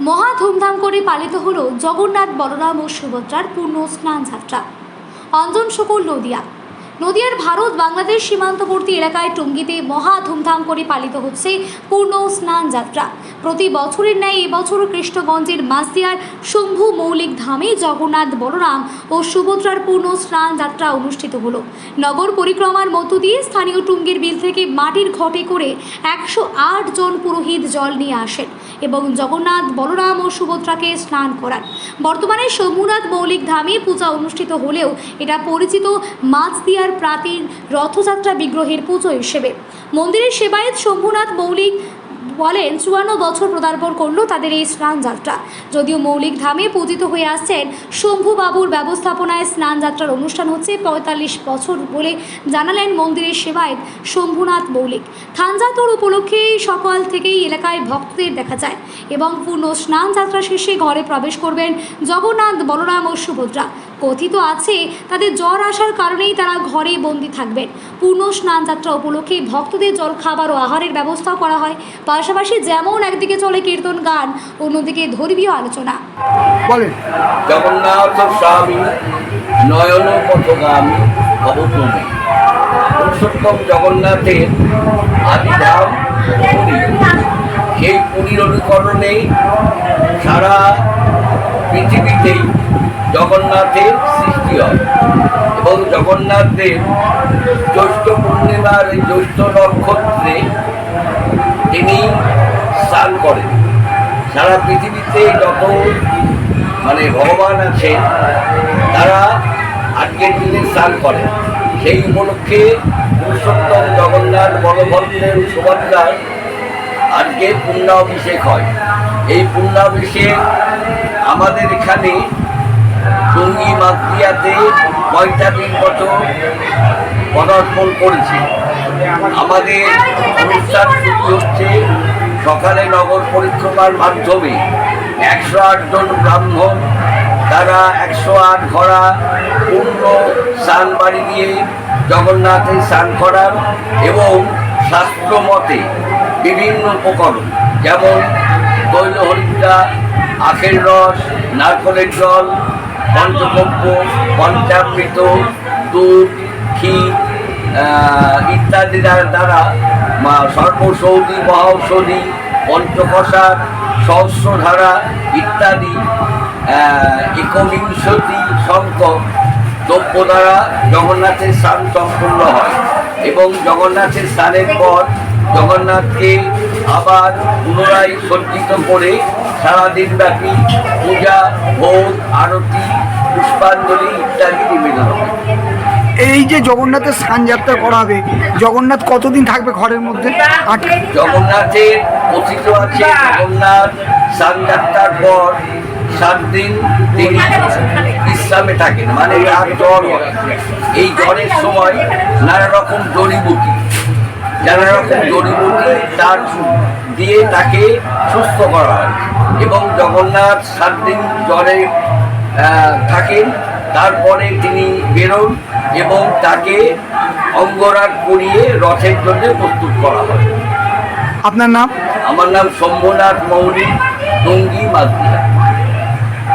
মহা ধুমধাম করে পালিত হলো জগন্নাথ বলরাম ও সুভদ্রার পূর্ণ স্নান যাত্রা। অঞ্জন শুকুর, নদিয়া। নদিয়ার ভারত বাংলাদেশ সীমান্তবর্তী এলাকায় টুঙ্গিতে মহা ধুমধাম করে পালিত হচ্ছে পূর্ণ স্নান যাত্রা। প্রতি বছরের ন্যায় এবছর কৃষ্ণগঞ্জের মাসদিয়ার শম্ভু মৌলিক ধামে জগন্নাথ বলরাম ও সুভদ্রার পূর্ণ স্নান যাত্রা অনুষ্ঠিত হলো। নগর পরিক্রমার মধ্য দিয়ে স্থানীয় টুঙ্গির বিল থেকে মাটির ঘটে করে 108 জন পুরোহিত জল নিয়ে আসেন এবং জগন্নাথ বলরাম ও সুভদ্রাকে স্নান করান। বর্তমানে শম্ভুনাথ মৌলিক ধামে পূজা অনুষ্ঠিত হলেও এটা পরিচিত মাসদিয়ার প্রাচীন রথযাত্রা বিগ্রহের পুজো হিসেবে। মন্দিরের সেবায়েত শম্ভুনাথ মৌলিক বলেন 54 বছর পদার্পণ করলো তাদের এই স্নান যাত্রা। যদিও মৌলিক ধামে পূজিত হয়ে আসছেন শম্ভু বাবুর ব্যবস্থাপনায় স্নান যাত্রার অনুষ্ঠান হচ্ছে 45 বছর বলে জানালেন মন্দিরের সেবায়েত শম্ভুনাথ মৌলিক। থানযাত্রার উপলক্ষে সকাল থেকেই এলাকায় ভক্তদের দেখা যায় এবং পূর্ণ স্নান যাত্রা শেষে ঘরে প্রবেশ করবেন জগন্নাথ বলরাম ও সুভদ্রা। কথিত আছে তাদের জ্বর আসার কারণেই তারা ঘরে বন্দি থাকবেন। পূর্ণ স্নান যাত্রা উপলক্ষে ভক্তদের জল খাবার ও আহারের ব্যবস্থা করা হয়। পাশাপাশি যেমন একদিকে চলে কীর্তন গান, অন্যদিকে ধর্মীয় আলোচনা। বলেন জগন্নাথ স্বামী নয়ন পথগামী অবতমী। পুরুষোত্তম জগন্নাথের আদিধাম পুরী। সেই পুরীর অনুকরণে সারা পৃথিবীতেই জগন্নাথের সৃষ্টি হয় এবং জগন্নাথদের জ্যৈষ্ঠ পূর্ণিমার এই জ্যৈষ্ঠ নক্ষত্রে তিনি স্নান করেন। সারা পৃথিবীতে যত ভগবান আছেন তারা আজকের দিনে স্নান করেন। সেই উপলক্ষে পুরুষোত্তম জগন্নাথ বলভদ্রের সুভদ্রার আজকে পূর্ণাভিষেক হয়। এই পূর্ণাভিষেক আমাদের এখানে টুঙ্গি মাসদিয়াতে 45 বছর পদার্পণ করেছে। আমাদের অনুষ্ঠান শুরু হচ্ছে সকালে নগর পরিক্রমার মাধ্যমে 108 জন ব্রাহ্মণ তারা 108 ঘোড়া পূর্ণ স্নান বাড়ি দিয়ে জগন্নাথে স্নান করান এবং শাস্ত্র মতে বিভিন্ন উপকরণ যেমন তৈল হরিদ্রা, আখের রস, নারকলের জল, পঞ্চকব্য, পঞ্চামৃত, দুধ, ক্ষীর ইত্যাদি দ্বারা সর্বসৌধি, মহাঔষধি, পঞ্চকষার, সহস্রধারা ইত্যাদি 21 সংখ্যক দ্রব্য দ্বারা জগন্নাথের স্নান সম্পূর্ণ হয় এবং জগন্নাথের স্নানের পর জগন্নাথকে আবার পুনরায় সজ্জিত করে সারাদিন ব্যাপী পূজা, ভোগ, আরতি, পুষ্পাঞ্জলি ইত্যাদি নিবেদন হয়। এই যে জগন্নাথের স্নান যাত্রা করা হবে, জগন্নাথ কতদিন থাকবে ঘরের মধ্যে? জগন্নাথের কথিত আছে জগন্নাথ স্নান যাত্রার পর 7 দিন তিনি বিশ্রামে থাকেন, তার জ্বর হয়। এই জ্বরের সময় নানা রকম জড়িবুটি তার দিয়ে তাকে সুস্থ করা হয় এবং জগন্নাথ 7 দিন জ্বরে থাকেন। তারপরে তিনি বেরোন এবং তাকে অঙ্গরাগ করিয়ে রথের জন্য প্রস্তুত করা হয়। আপনার নাম? আমার নাম শম্ভুনাথ মৌলিক, টুঙ্গি মাসদিয়া।